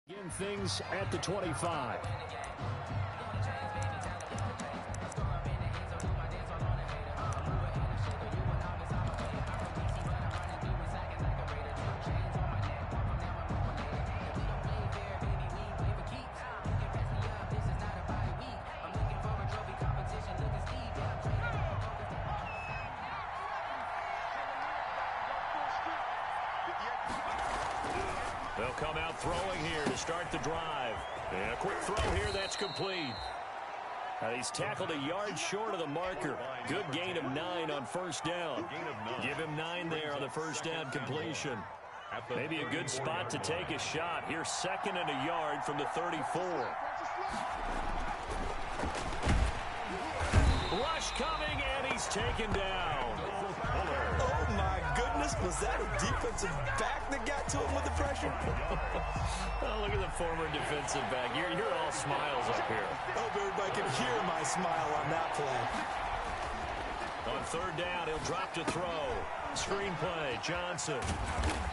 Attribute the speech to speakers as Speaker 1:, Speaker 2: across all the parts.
Speaker 1: Begin things at the 25. They'll come out throwing here to start the drive. And a quick throw here, that's complete. He's tackled a yard short of the marker. Good gain of 9 on first down. Give him 9 there on the first down completion. Maybe a good spot to take a shot. Here's 2nd and a yard from the 34. Rush coming, and he's taken down.
Speaker 2: Oh, my goodness. Was that a defensive back that got to him with the pressure?
Speaker 1: Oh, look at the former defensive back. You're all smiles up here.
Speaker 2: I hope everybody can hear my smile on that play.
Speaker 1: On 3rd down, he'll drop to throw. Screenplay, Johnson.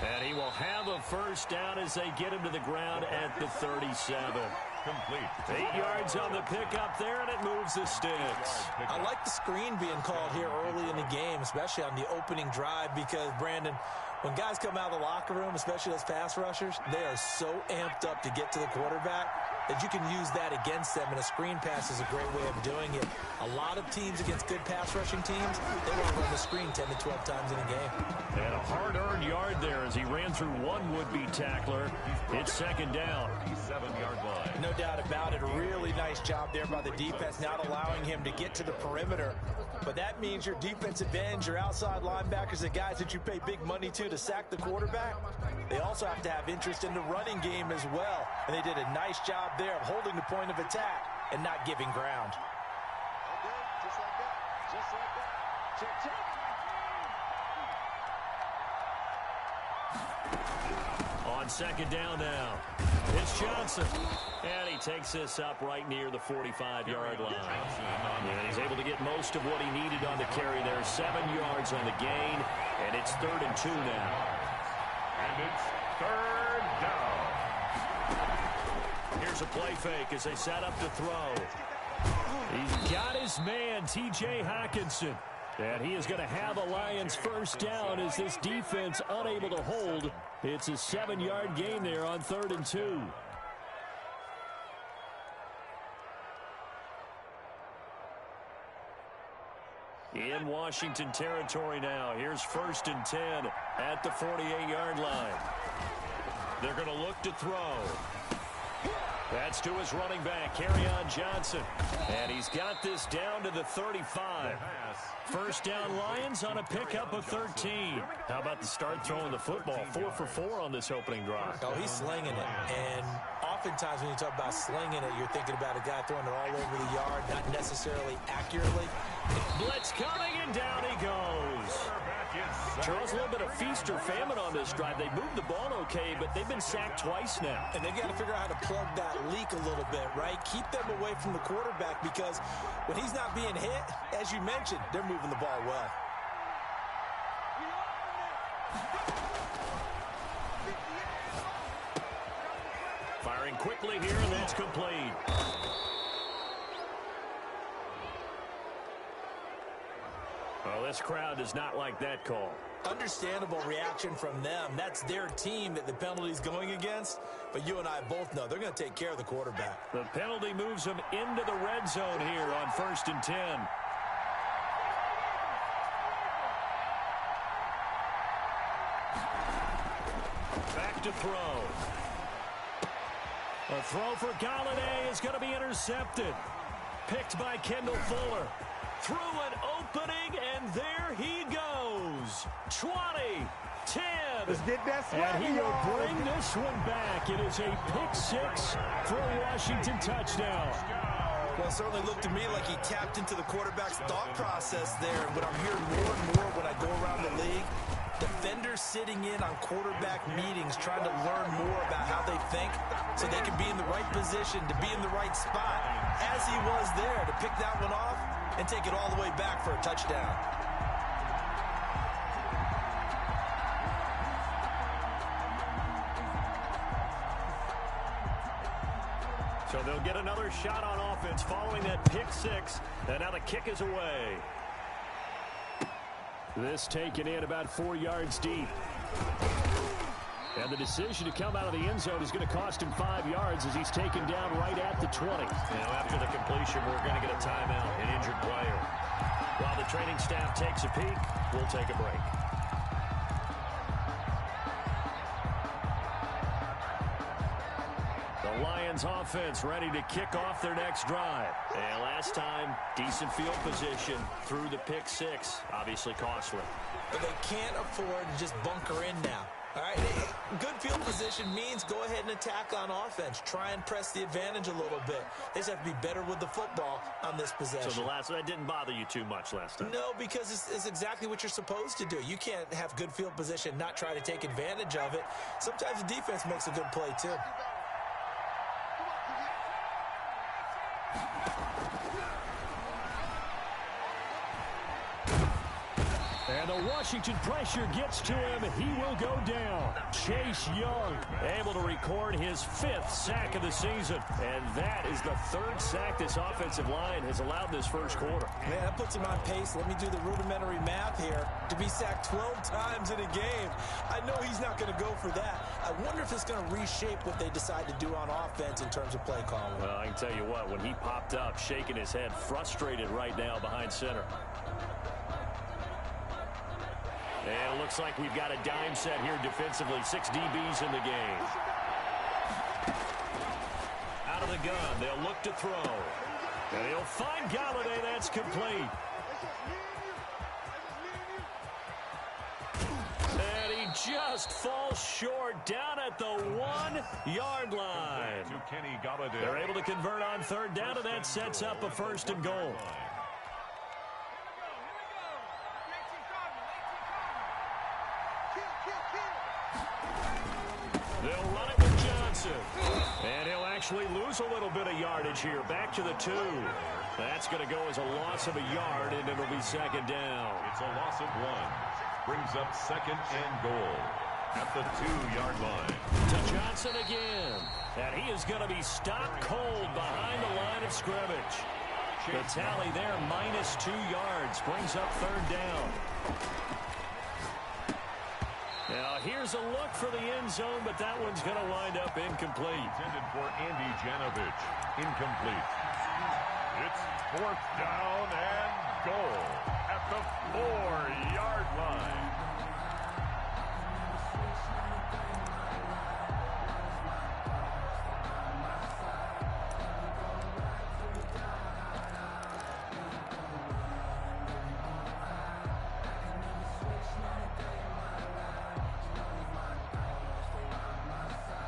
Speaker 1: And he will have a first down as they get him to the ground at the 37. Complete. 8 yards on the pickup there, and it moves the sticks.
Speaker 2: I like the screen being called here early in the game, especially on the opening drive, because, Brandon, when guys come out of the locker room, especially those pass rushers, they are so amped up to get to the quarterback that you can use that against them, and a screen pass is a great way of doing it. A lot of teams against good pass rushing teams, they want to run the screen 10 to 12 times in a game.
Speaker 1: And a hard-earned yard there as he ran through one would-be tackler. It's 2nd down. 7-yard line.
Speaker 2: No doubt about it. A really nice job there by the defense, not allowing him to get to the perimeter. But that means your defensive ends, your outside linebackers, the guys that you pay big money to sack the quarterback, they also have to have interest in the running game as well. And they did a nice job there of holding the point of attack and not giving ground.
Speaker 3: Just like that. Just like that. Check, check.
Speaker 1: On 2nd down now, it's Johnson. And he takes this up right near the 45-yard line. And he's able to get most of what he needed on the carry there. 7 yards on the gain, and it's 3rd and 2 now.
Speaker 4: And it's 3rd down.
Speaker 1: Here's a play fake as they set up to throw. He's got his man, T.J. Hockenson. And he is going to have a Lions first down as this defense unable to hold. It's a 7-yard gain there on 3rd and 2. In Washington territory now. Here's 1st and 10 at the 48-yard line. They're going to look to throw. That's to his running back, Kerryon Johnson. And he's got this down to the 35. First down Lions on a pickup of 13. How about the start throwing the football? 4 for 4 on this opening drive.
Speaker 2: Oh, he's slinging it. And oftentimes when you talk about slinging it, you're thinking about a guy throwing it all over the yard, not necessarily accurately.
Speaker 1: Blitz coming, and down he goes. Charles, a little bit of feast or famine on this drive. They moved the ball okay, but they've been sacked twice now.
Speaker 2: And they've got to figure out how to plug that leak a little bit, right? Keep them away from the quarterback, because when he's not being hit, as you mentioned, they're moving the ball well.
Speaker 1: Firing quickly here, and that's complete. Well, this crowd does not like that call.
Speaker 2: Understandable reaction from them. That's their team that the penalty's going against. But you and I both know they're going to take care of the quarterback.
Speaker 1: The penalty moves them into the red zone here on 1st and 10. Back to throw. A throw for Galladay is going to be intercepted. Picked by Kendall Fuller. Through an opening, and there he goes. 20, 10.
Speaker 3: Let's get that swag,
Speaker 1: and he will bring this one back. It is a pick-6 for a Washington touchdown.
Speaker 2: Well, it certainly looked to me like he tapped into the quarterback's thought process there. But I'm hearing more and more when I go around the league, defenders sitting in on quarterback meetings trying to learn more about how they think so they can be in the right position, to be in the right spot, as he was there, to pick that one off and take it all the way back for a touchdown.
Speaker 1: So they'll get another shot on offense following that pick six. And now the kick is away. This taken in about 4 yards deep. And the decision to come out of the end zone is going to cost him 5 yards as he's taken down right at the 20. Now after the completion, we're going to get a timeout, an injured player. While the training staff takes a peek, we'll take a break. The Lions offense ready to kick off their next drive. And last time, decent field position through the pick six. Obviously costly.
Speaker 2: But they can't afford to just bunker in now. All right, good field position means go ahead and attack on offense. Try and press the advantage a little bit. They just have to be better with the football on this possession.
Speaker 1: So that didn't bother you too much last time?
Speaker 2: No, because it's exactly what you're supposed to do. You can't have good field position, not try to take advantage of it. Sometimes the defense makes a good play, too.
Speaker 1: And the Washington pressure gets to him. He will go down. Chase Young able to record his 5th sack of the season. And that is the 3rd sack this offensive line has allowed this first quarter.
Speaker 2: Man, that puts him on pace. Let me do the rudimentary math here. To be sacked 12 times in a game, I know he's not going to go for that. I wonder if it's going to reshape what they decide to do on offense in terms of play calling.
Speaker 1: Well, I can tell you what, when he popped up, shaking his head, frustrated right now behind center. And it looks like we've got a dime set here defensively. 6 DBs in the game. Out of the gun. They'll look to throw. And he'll find Galladay. That's complete. And he just falls short down at the 1-yard line.
Speaker 4: To Kenny Galladay.
Speaker 1: They're able to convert on 3rd down, and that sets up a 1st and goal. They'll run it with Johnson. And he'll actually lose a little bit of yardage here. Back to the 2. That's going to go as a loss of a yard, and it'll be 2nd down.
Speaker 4: It's a loss of 1. Brings up 2nd and goal at the 2-yard line.
Speaker 1: To Johnson again. And he is going to be stopped cold behind the line of scrimmage. The tally there, -2 yards. Brings up 3rd down. Now, here's a look for the end zone, but that one's going to wind up incomplete.
Speaker 4: Intended for Andy Janovich. Incomplete. It's 4th down and goal at the 4-yard line.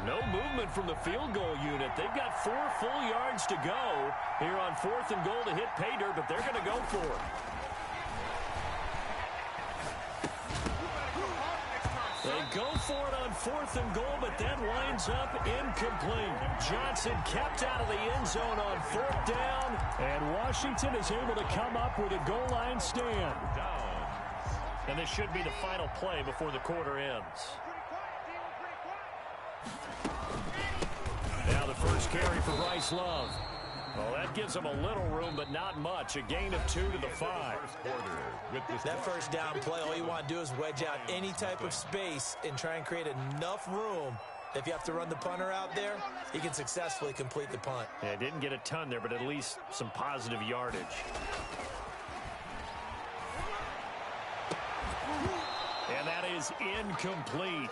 Speaker 1: No movement from the field goal unit. They've got 4 full yards to go here on 4th and goal to hit pay dirt, but they're going to go for it. They go for it on 4th and goal, but that winds up incomplete. Johnson kept out of the end zone on 4th down, and Washington is able to come up with a goal line stand. And this should be the final play before the quarter ends. Now the first carry for Bryce Love. Well, that gives him a little room, but not much. A gain of 2 to the 5.
Speaker 2: That first down play, all you want to do is wedge out any type of space and try and create enough room. If you have to run the punter out there, he can successfully complete the punt.
Speaker 1: Yeah, didn't get a ton there, but at least some positive yardage. And that is incomplete.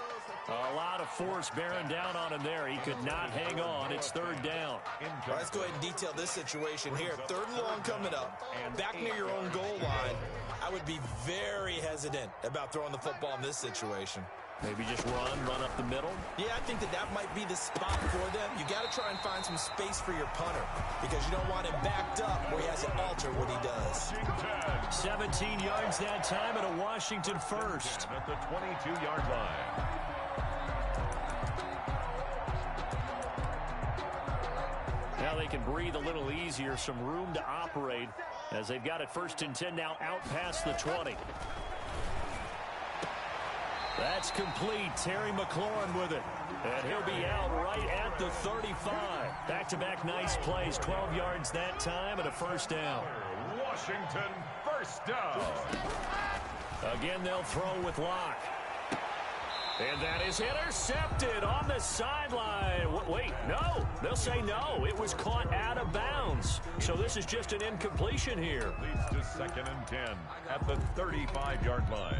Speaker 1: A lot of force bearing down on him there. He could not hang on. It's 3rd down.
Speaker 2: Right, let's go ahead and detail this situation here. 3rd and long coming up. Back near your own goal line. I would be very hesitant about throwing the football in this situation.
Speaker 1: Maybe just run up the middle?
Speaker 2: Yeah, I think that might be the spot for them. You got to try and find some space for your punter because you don't want him backed up where he has to alter what he does.
Speaker 1: 17 yards that time and a Washington first.
Speaker 4: At the 22-yard line.
Speaker 1: Now they can breathe a little easier, some room to operate as they've got it 1st and 10 now out past the 20. That's complete. Terry McLaurin with it. And he'll be out right at the 35. Back-to-back nice plays. 12 yards that time and a first down.
Speaker 4: Washington, first down.
Speaker 1: Again, they'll throw with Locke. And that is intercepted on the sideline. Wait, no. They'll say no. It was caught out of bounds. So this is just an incompletion here.
Speaker 4: Leads to 2nd and 10 at the 35-yard line.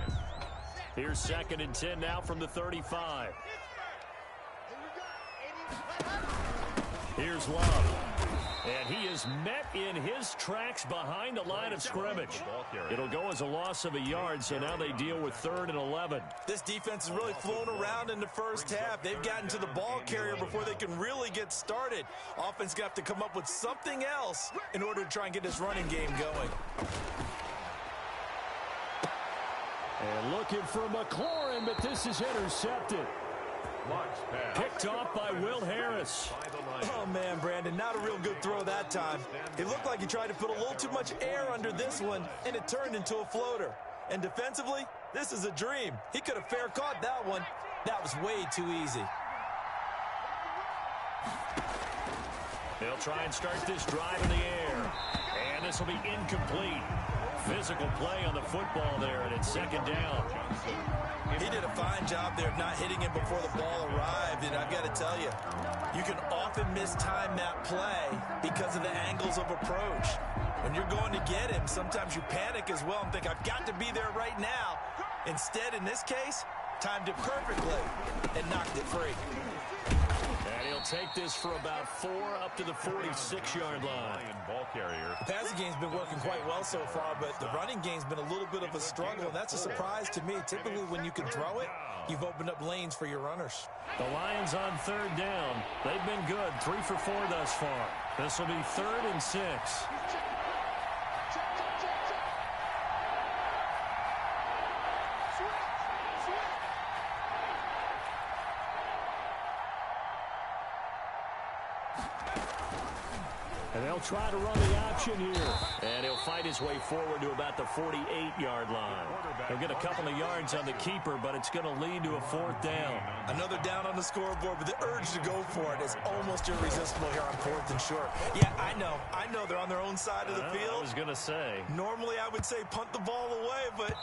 Speaker 1: Here's 2nd and 10 now from the 35. Here's Love. And he is met in his tracks behind the line of scrimmage. It'll go as a loss of a yard, so now they deal with 3rd and 11.
Speaker 2: This defense has really flown around in the first half. They've gotten to the ball carrier before they can really get started. Offense got to come up with something else in order to try and get this running game going.
Speaker 1: And looking for McLaurin, but this is intercepted. Picked off by Will Harris.
Speaker 2: Oh, man, Brandon, not a real good throw that time. It looked like he tried to put a little too much air under this one, and it turned into a floater. And defensively, this is a dream. He could have fair caught that one. That was way too easy.
Speaker 1: They'll try and start this drive in the air. And this will be incomplete. Physical play on the football there, and it's 2nd down.
Speaker 2: He did a fine job there of not hitting him before the ball arrived, and I've got to tell you, you can often mistime that play because of the angles of approach. When you're going to get him, sometimes you panic as well and think, I've got to be there right now. Instead, in this case, timed it perfectly and knocked it free.
Speaker 1: And he'll take this for about 4 up to the 46-yard line.
Speaker 4: Ball carrier.
Speaker 2: The passing game's been working quite well so far, but the running game's been a little bit of a struggle, and that's a surprise to me. Typically, when you can throw it, you've opened up lanes for your runners.
Speaker 1: The Lions on 3rd down. They've been good, 3 for 4 thus far. This will be 3rd and 6. And they'll try to run the option here. And he'll fight his way forward to about the 48-yard line. He'll get a couple of yards on the keeper, but it's going to lead to a 4th down.
Speaker 2: Another down on the scoreboard, but the urge to go for it is almost irresistible here on 4th and short. Yeah, I know they're on their own side of the field.
Speaker 1: I was going to say.
Speaker 2: Normally I would say punt the ball away, but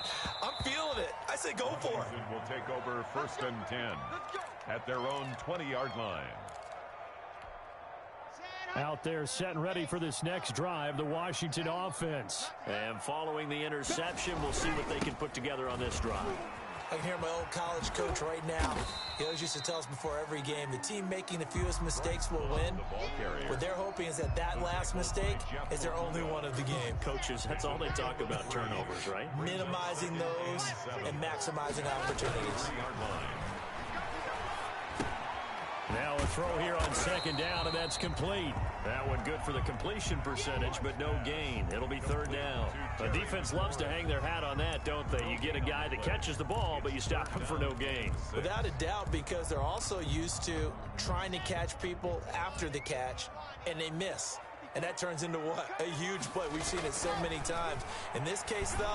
Speaker 2: I'm feeling it. I say go for it.
Speaker 4: Will take over 1st and 10 at their own 20-yard line.
Speaker 1: Out there set and ready for this next drive, the Washington offense. And following the interception, we'll see what they can put together on this drive.
Speaker 2: I can hear my old college coach right now. He always used to tell us before every game, the team making the fewest mistakes will win. What they're hoping is that last mistake is their only one of the game.
Speaker 1: Coaches, that's all they talk about, turnovers, right?
Speaker 2: Minimizing those and maximizing opportunities.
Speaker 1: Now a throw here on 2nd down, and that's complete. That one good for the completion percentage, but no gain. It'll be 3rd down. The defense loves to hang their hat on that, don't they? You get a guy that catches the ball, but you stop him for no gain.
Speaker 2: Without a doubt, because they're also used to trying to catch people after the catch, and they miss. And that turns into what? A huge play. We've seen it so many times. In this case, though,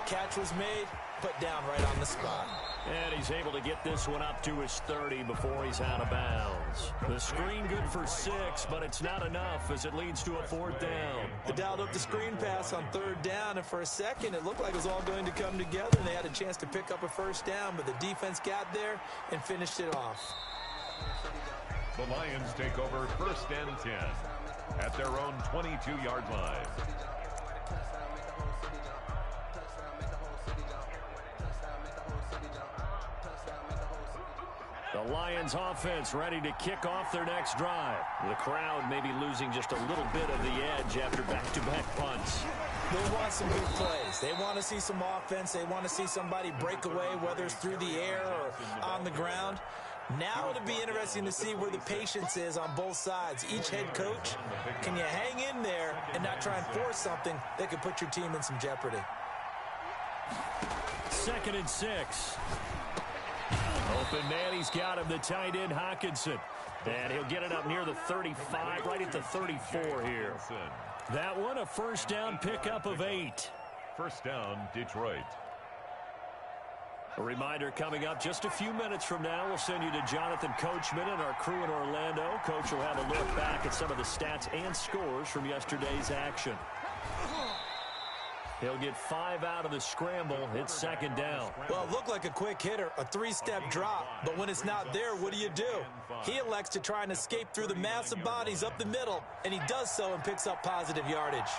Speaker 2: catch was made, put down right on the spot.
Speaker 1: And he's able to get this one up to his 30 before he's out of bounds. The screen good for 6, but it's not enough as it leads to a 4th down.
Speaker 2: They dialed up the screen pass on 3rd down, and for a second it looked like it was all going to come together, and they had a chance to pick up a 1st down, but the defense got there and finished it off.
Speaker 4: The Lions take over 1st and 10 at their own 22-yard line.
Speaker 1: The Lions offense ready to kick off their next drive. The crowd may be losing just a little bit of the edge after back-to-back punts.
Speaker 2: They want some big plays. They want to see some offense. They want to see somebody break away, whether it's through the air or on the ground. Now it'll be interesting to see where the patience is on both sides. Each head coach, can you hang in there and not try and force something that could put your team in some jeopardy?
Speaker 1: 2nd and 6. Open man, he's got him, the tight end Hockenson. And he'll get it up near the 35, right at the 34 here. That one, a 1st down pickup of 8.
Speaker 4: 1st down, Detroit.
Speaker 1: A reminder coming up just a few minutes from now, we'll send you to Jonathan Coachman and our crew in Orlando. Coach will have a look back at some of the stats and scores from yesterday's action. He'll get 5 out of the scramble. It's second down.
Speaker 2: Well, it looked like a quick hitter, a 3-step drop. But when it's not there, what do? He elects to try and escape through the massive bodies up the middle, and he does so and picks up positive yardage.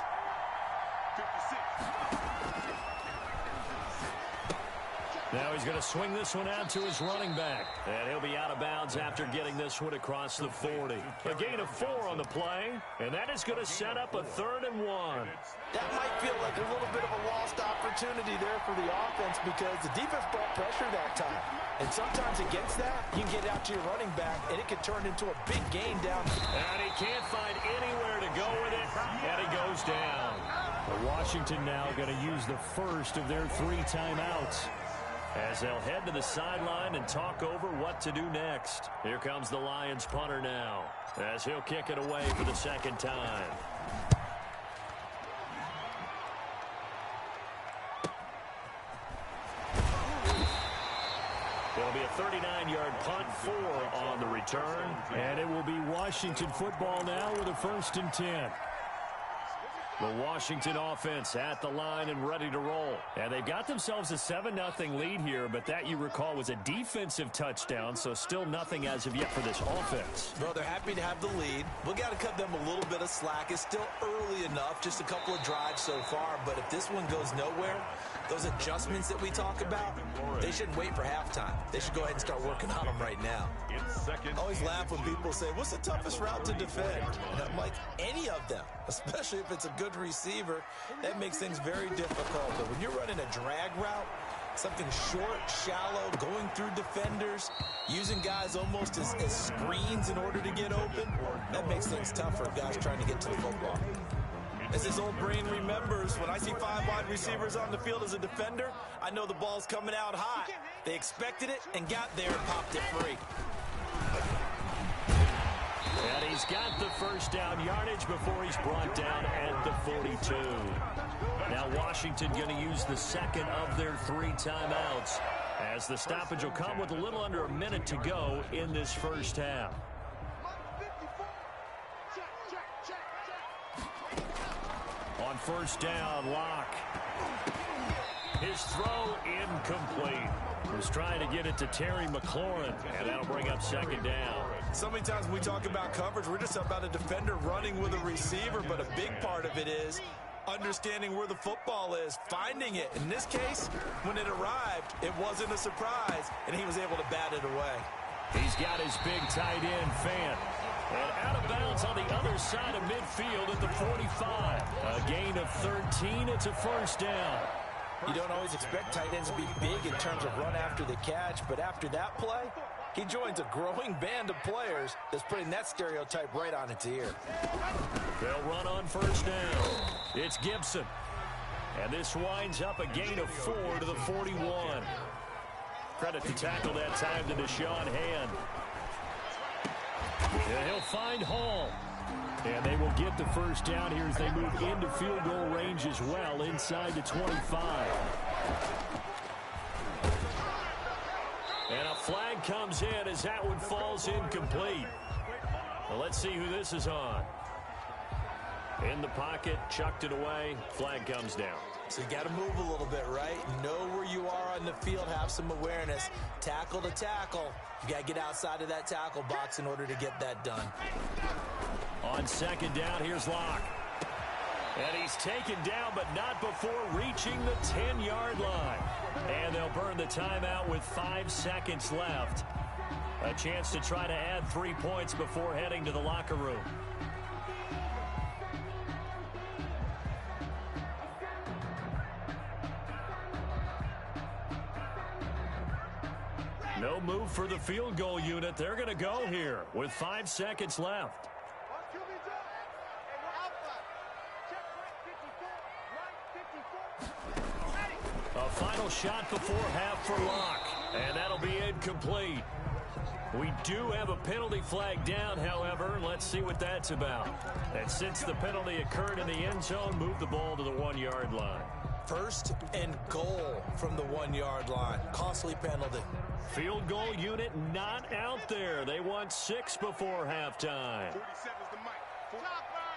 Speaker 1: Now he's going to swing this one out to his running back. And he'll be out of bounds after getting this one across the 40. A gain of 4 on the play, and that is going to set up a 3rd and 1.
Speaker 2: That might feel like a little bit of a lost opportunity there for the offense because the defense brought pressure that time. And sometimes against that, you can get out to your running back, and it can turn into a big gain down.
Speaker 1: And he can't find anywhere to go with it, and he goes down. Well, Washington now going to use the first of their 3 timeouts, as they'll head to the sideline and talk over what to do next. Here comes the Lions punter now, as he'll kick it away for the second time. It'll be a 39-yard punt, 4 on the return, and it will be Washington football now with a 1st and 10. The Washington offense at the line and ready to roll. And they've got themselves a 7-0 lead here, but that, you recall, was a defensive touchdown, so still nothing as of yet for this offense.
Speaker 2: Well, they're happy to have the lead. We've got to cut them a little bit of slack. It's still early enough, just a couple of drives so far, but if this one goes nowhere, those adjustments that we talk about, they shouldn't wait for halftime. They should go ahead and start working on them right now. I always laugh when people say, what's the toughest route to defend? And I'm like, any of them, especially if it's a good receiver. That makes things very difficult. But when you're running a drag route, something short, shallow, going through defenders, using guys almost as screens in order to get open, that makes things tough for guys trying to get to the football. As his old brain remembers, when I see 5 wide receivers on the field as a defender, I know the ball's coming out hot. They expected it and got there and popped it free.
Speaker 1: And he's got the first down yardage before he's brought down at the 42. Now Washington going to use the second of their 3 timeouts, as the stoppage will come with a little under a minute to go in this first half. On first down, Locke. His throw incomplete. Was trying to get it to Terry McLaurin, and that'll bring up second down.
Speaker 2: So many times when we talk about coverage, we're just about a defender running with a receiver, but a big part of it is understanding where the football is, finding it. In this case, when it arrived, it wasn't a surprise, and he was able to bat it away.
Speaker 1: He's got his big tight end, Fant. And out of bounds on the other side of midfield at the 45. A gain of 13. It's a first down.
Speaker 2: You don't always expect tight ends to be big in terms of run after the catch, but after that play, he joins a growing band of players that's putting that stereotype right on its ear.
Speaker 1: They'll run on first down. It's Gibson. And this winds up a gain of 4 to the 41. Credit to tackle that time to Deshaun Hand. And he'll find Hall. And they will get the first down here as they move into field goal range as well, inside the 25. And a flag comes in as that one falls incomplete. Well, let's see who this is on. In the pocket, chucked it away, flag comes down.
Speaker 2: So you got to move a little bit, right? Know where you are on the field, have some awareness. Tackle to tackle. You got to get outside of that tackle box in order to get that done.
Speaker 1: On second down, here's Locke. And he's taken down, but not before reaching the 10-yard line. And they'll burn the timeout with 5 seconds left. A chance to try to add 3 points before heading to the locker room. No move for the field goal unit. They're going to go here with 5 seconds left. A final shot before half for Locke, and that'll be incomplete. We do have a penalty flag down, however. Let's see what that's about. And since the penalty occurred in the end zone, move the ball to the 1-yard line.
Speaker 2: First and goal from the 1-yard line. Costly penalty.
Speaker 1: Field goal unit not out there. They want 6 before halftime.
Speaker 3: 47's the mic. Chopper!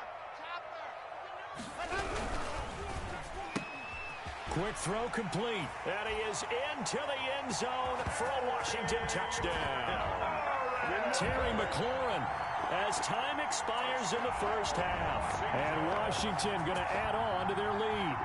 Speaker 1: Quick throw complete. And he is into the end zone for a Washington touchdown. Terry McLaurin as time expires in the first half. And Washington going to add on to their lead.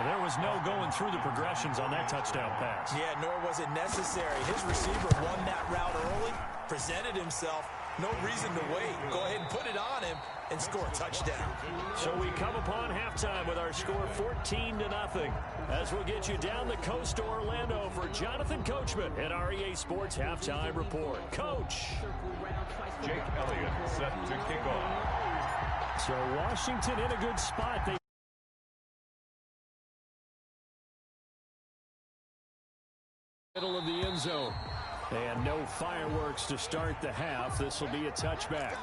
Speaker 1: There was no going through the progressions on that touchdown pass.
Speaker 2: Yeah, nor was it necessary. His receiver won that route early, presented himself. No reason to wait. Go ahead and put it on him and score a touchdown.
Speaker 1: So we come upon halftime with our score 14-0. As we'll get you down the coast to Orlando for Jonathan Coachman at our EA Sports Halftime Report. Coach.
Speaker 4: Jake Elliott set to kick off.
Speaker 1: So Washington in a good spot. They middle of the end zone. And no fireworks to start the half. This will be a touchback.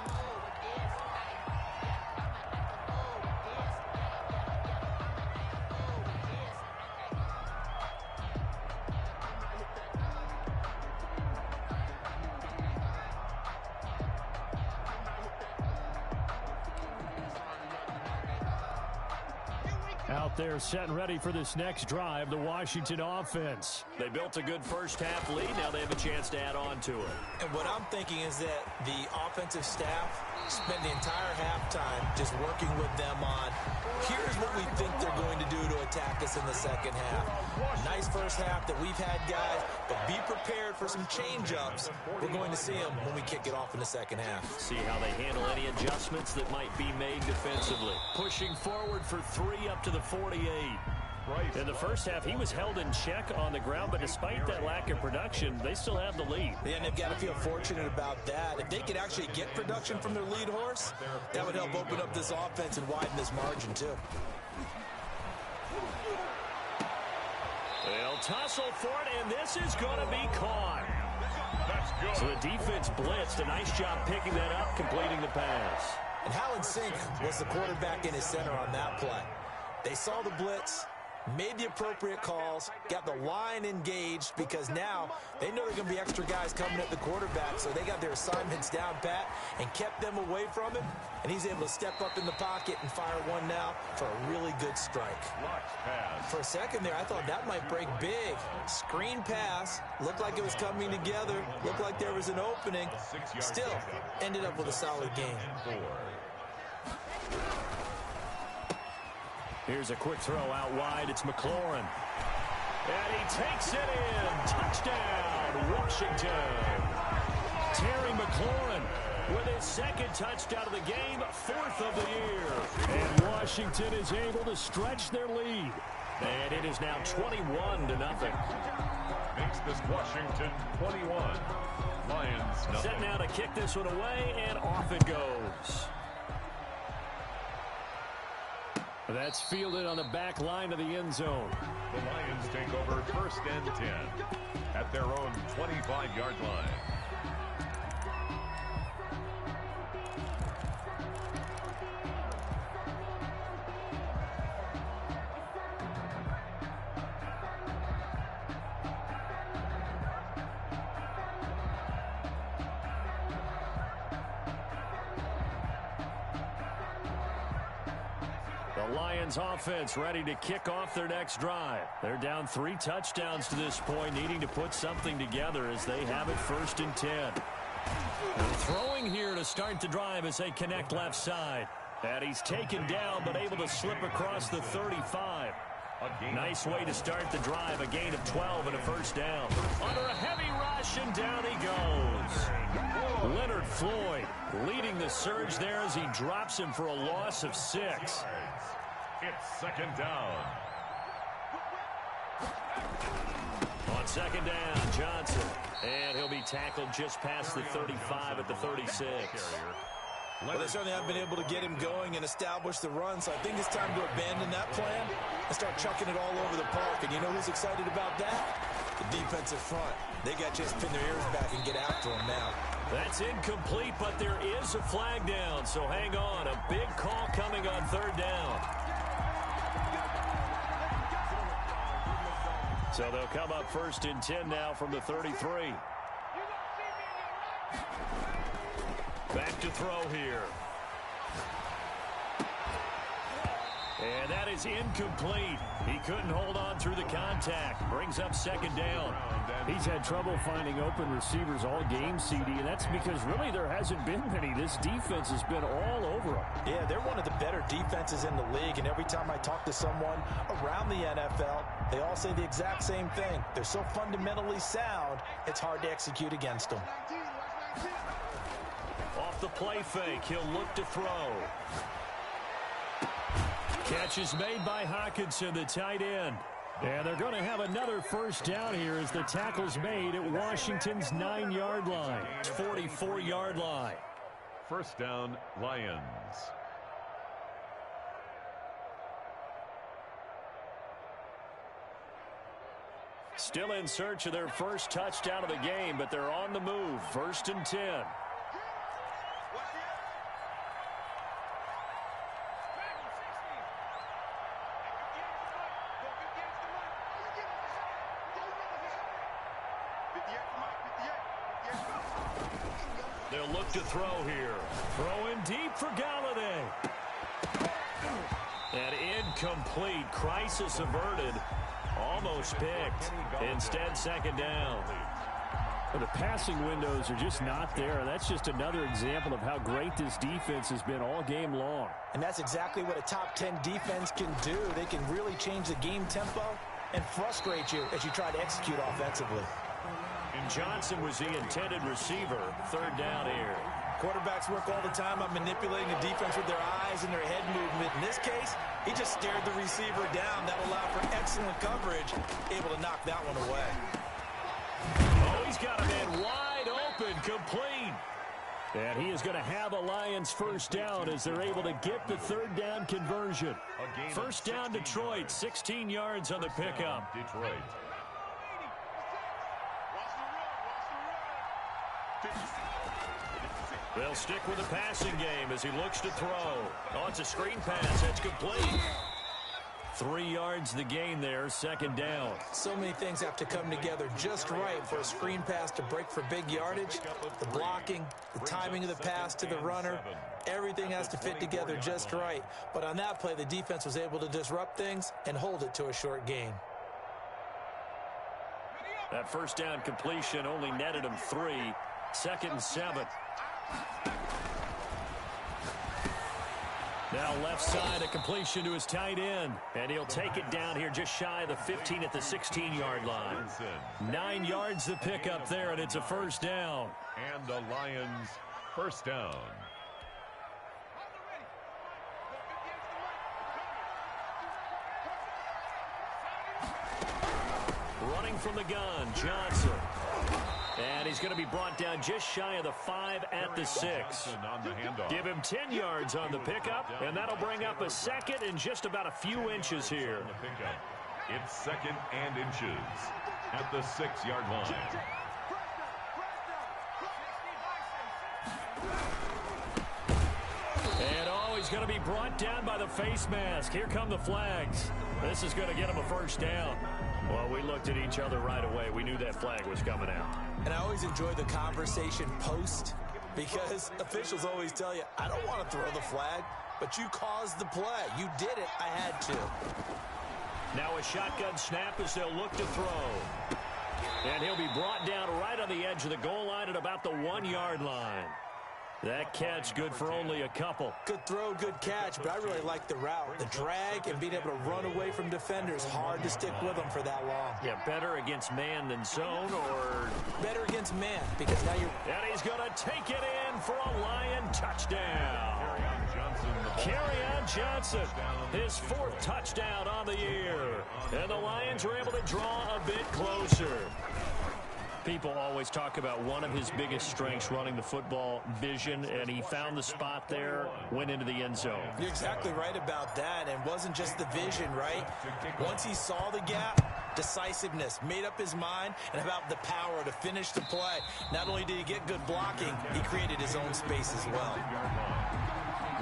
Speaker 1: Out there set and ready for this next drive, the Washington offense. They built a good first half lead. Now they have a chance to add on to it.
Speaker 2: And what I'm thinking is that the offensive staff spend the entire halftime just working with them on, here's what we think they're going to do to attack us in the second half. Nice first half that we've had, guys, but be prepared for some change-ups. We're going to see them when we kick it off in the second half.
Speaker 1: See how they handle any adjustments that might be made defensively. Pushing forward for 3 up to the 48. In the first half, he was held in check on the ground, but despite that lack of production, they still have the lead.
Speaker 2: And they've got to feel fortunate about that. If they could actually get production from their lead horse, that would help open up this offense and widen this margin, too.
Speaker 1: They'll tussle for it, and this is going to be caught. So the defense blitzed. A nice job picking that up, completing the pass.
Speaker 2: And Hallen Sink was the quarterback in his center on that play. They saw the blitz, made the appropriate calls, got the line engaged because now they know there are going to be extra guys coming at the quarterback, so they got their assignments down pat and kept them away from him, and he's able to step up in the pocket and fire one now for a really good strike. For a second there, I thought that might break big. Screen pass, looked like it was coming together, looked like there was an opening, still ended up with a solid game.
Speaker 1: Here's a quick throw out wide. It's McLaurin. And he takes it in. Touchdown, Washington. Terry McLaurin with his second touchdown of the game, 4th of the year. And Washington is able to stretch their lead. And it is now 21-0.
Speaker 4: Makes this Washington 21. Lions nothing.
Speaker 1: Set now to kick this one away, and off it goes. That's fielded on the back line of the end zone.
Speaker 4: The Lions take over 1st and 10 at their own 25-yard line.
Speaker 1: Lions offense ready to kick off their next drive. They're down 3 touchdowns to this point, needing to put something together as they have it 1st and 10. And throwing here to start the drive as they connect left side. And he's taken down but able to slip across the 35. Nice way to start the drive. A gain of 12 and a 1st down. Under a heavy rush, and down he goes. Leonard Floyd leading the surge there as he drops him for a loss of 6.
Speaker 4: It's 2nd down.
Speaker 1: On 2nd down, Johnson. And he'll be tackled just past the 35 at the 36.
Speaker 2: Well, they certainly haven't been able to get him going and establish the run, so I think it's time to abandon that plan and start chucking it all over the park. And you know who's excited about that? The defensive front. They got to just pin their ears back and get after him now.
Speaker 1: That's incomplete, but there is a flag down, so hang on. A big call coming on 3rd down. So they'll come up 1st and 10 now from the 33. Back to throw here. And that is incomplete. He couldn't hold on through the contact. Brings up 2nd down.
Speaker 5: He's had trouble finding open receivers all game, CD, and that's because really there hasn't been many. This defense has been all over them.
Speaker 2: Yeah, they're one of the better defenses in the league, and every time I talk to someone around the NFL, they all say the exact same thing. They're so fundamentally sound, it's hard to execute against them.
Speaker 1: Off the play fake, he'll look to throw. Catch is made by Hockenson, the tight end. And they're going to have another 1st down here as the tackle's made at Washington's 9-yard line. 44-yard line.
Speaker 4: 1st down, Lions.
Speaker 1: Still in search of their 1st touchdown of the game, but they're on the move. 1st and 10. They'll look to throw here. Throwing deep for Galladay. And incomplete. Crisis averted. Almost picked. Instead, 2nd down.
Speaker 5: Well, the passing windows are just not there. That's just another example of how great this defense has been all game long.
Speaker 2: And that's exactly what a top 10 defense can do. They can really change the game tempo and frustrate you as you try to execute offensively.
Speaker 1: And Johnson was the intended receiver. 3rd down here.
Speaker 2: Quarterbacks work all the time on manipulating the defense with their eyes and their head movement. In this case, he just stared the receiver down. That allowed for excellent coverage, able to knock that one away.
Speaker 1: Oh, he's got a man wide open, complete. And he is going to have a Lions 1st down as they're able to get the 3rd down conversion. 1st down, Detroit, 16 yards on the pickup.
Speaker 4: Detroit.
Speaker 1: They'll stick with the passing game as he looks to throw. Oh, it's a screen pass. That's complete. 3 yards the gain there, 2nd down.
Speaker 2: So many things have to come together just right for a screen pass to break for big yardage. The blocking, the timing of the pass to the runner, everything has to fit together just right. But on that play, the defense was able to disrupt things and hold it to a short gain.
Speaker 1: That 1st down completion only netted him 3. 2nd and 7. Now left side, a completion to his tight end. And he'll take it down here just shy of the 15 at the 16-yard line. 9 yards the pickup there, and it's a 1st down.
Speaker 4: And the Lions 1st down.
Speaker 1: Running from the gun, Johnson. And he's going to be brought down just shy of the 5 at the 6. Give him 10 yards on the pickup, and that'll bring up a 2nd and just about a few inches here.
Speaker 4: It's 2nd and inches at the 6-yard line.
Speaker 1: And he's going to be brought down by the face mask. Here come the flags. This is going to get him a 1st down. Well, we looked at each other right away. We knew that flag was coming out.
Speaker 2: And I always enjoy the conversation post because officials always tell you, I don't want to throw the flag, but you caused the play. You did it. I had to.
Speaker 1: Now a shotgun snap as they'll look to throw. And he'll be brought down right on the edge of the goal line at about the 1-yard line. That catch good for only a couple.
Speaker 2: Good throw, good catch, but I really like the route. The drag and being able to run away from defenders. Hard to stick with them for that long.
Speaker 1: Yeah, better against man than zone, or...
Speaker 2: Better against man, because now you're...
Speaker 1: And he's going to take it in for a Lion touchdown. Kerryon Johnson, his 4th touchdown on the year. And the Lions were able to draw a bit closer. People always talk about one of his biggest strengths, running the football, vision, and he found the spot there, went into the end zone.
Speaker 2: You're exactly right about that, and wasn't just the vision, right? Once he saw the gap, decisiveness, made up his mind, and about the power to finish the play. Not only did he get good blocking, he created his own space as well.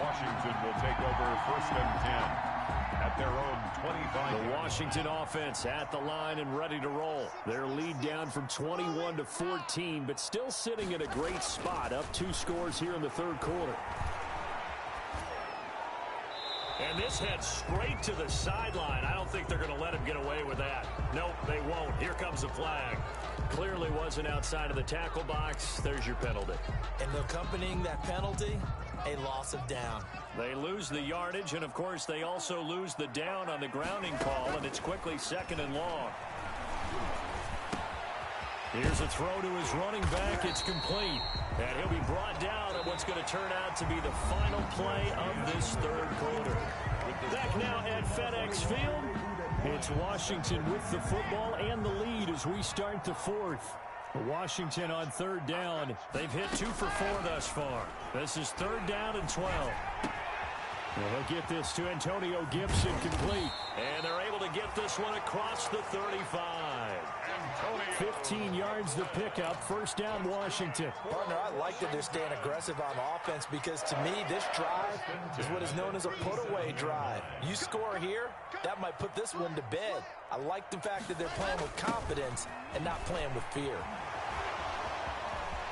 Speaker 4: Washington will take over 1st and 10. at their own 25.
Speaker 1: The Washington offense at the line and ready to roll. Their lead down from 21 to 14, but still sitting in a great spot, up 2 scores here in the third quarter. And this heads straight to the sideline. I don't think they're going to let him get away with that. Nope, they won't. Here comes a flag. Clearly wasn't outside of the tackle box. There's your penalty.
Speaker 2: And accompanying that penalty, a loss of down.
Speaker 1: They lose the yardage, and, of course, they also lose the down on the grounding call, and it's quickly 2nd and long. Here's a throw to his running back. It's complete. And he'll be brought down at what's going to turn out to be the final play of this third quarter. Back now at FedEx Field, it's Washington with the football and the lead as we start the fourth. Washington on 3rd down. They've hit 2 for 4 thus far. This is 3rd down and 12. They'll get this to Antonio Gibson, complete. And they're able to get this one across the 35. 15 yards the pickup. 1st down, Washington.
Speaker 2: Partner, I like that they're staying aggressive on offense because to me, this drive is what is known as a put-away drive. You score here, that might put this one to bed. I like the fact that they're playing with confidence and not playing with fear.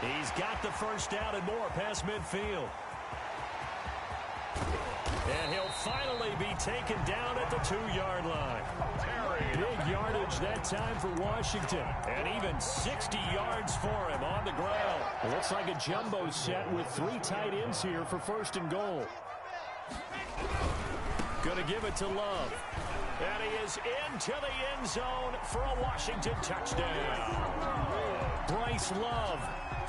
Speaker 1: He's got the 1st down and more past midfield. And he'll finally be taken down at the 2-yard line. Big yardage that time for Washington. And even 60 yards for him on the ground.
Speaker 5: It looks like a jumbo set with 3 tight ends here for 1st and goal.
Speaker 1: Going to give it to Love. And he is into the end zone for a Washington touchdown. Bryce Love,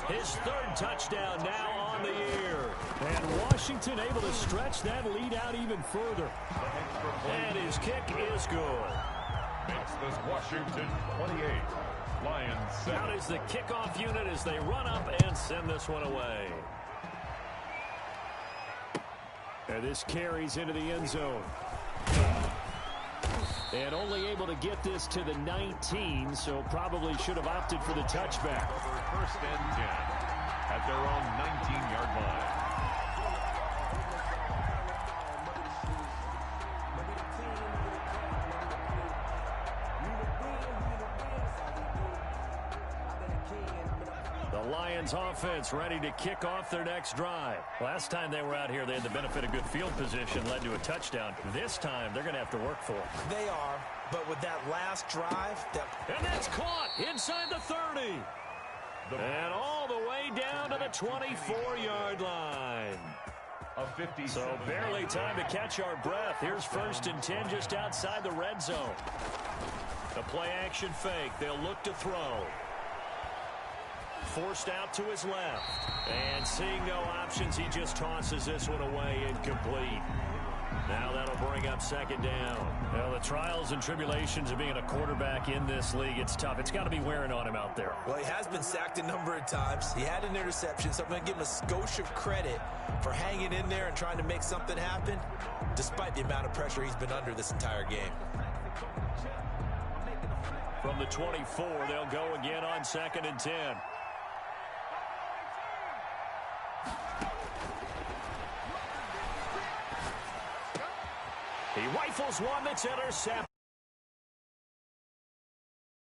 Speaker 1: his 3rd touchdown now on the year.
Speaker 5: And Washington able to stretch that lead out even further.
Speaker 1: And his kick is good.
Speaker 4: Makes this Washington 28. Lions 7.
Speaker 1: Out is the kickoff unit as they run up and send this one away.
Speaker 5: And this carries into the end zone. And only able to get this to the 19, so probably should have opted for the touchback.
Speaker 4: Over 1st and 10 at their own 19-yard line.
Speaker 1: The Lions offense ready to kick off their next drive. Last time they were out here, they had the benefit of good field position, led to a touchdown. This time, they're going to have to work for it.
Speaker 2: They are, but with that last drive...
Speaker 1: And that's caught inside the 30. And all the way down to the 24-yard line. So barely time to catch our breath. Here's 1st and 10 just outside the red zone. The play-action fake. They'll look to throw. Forced out to his left. And seeing no options, he just tosses this one away, incomplete. Now that'll bring up 2nd down. Well, the trials and tribulations of being a quarterback in this league, it's tough. It's got to be wearing on him out there.
Speaker 2: Well, he has been sacked a number of times. He had an interception, so I'm going to give him a skosh of credit for hanging in there and trying to make something happen, despite the amount of pressure he's been under this entire game.
Speaker 1: From the 24, they'll go again on 2nd and 10. He rifles one that's intercepted.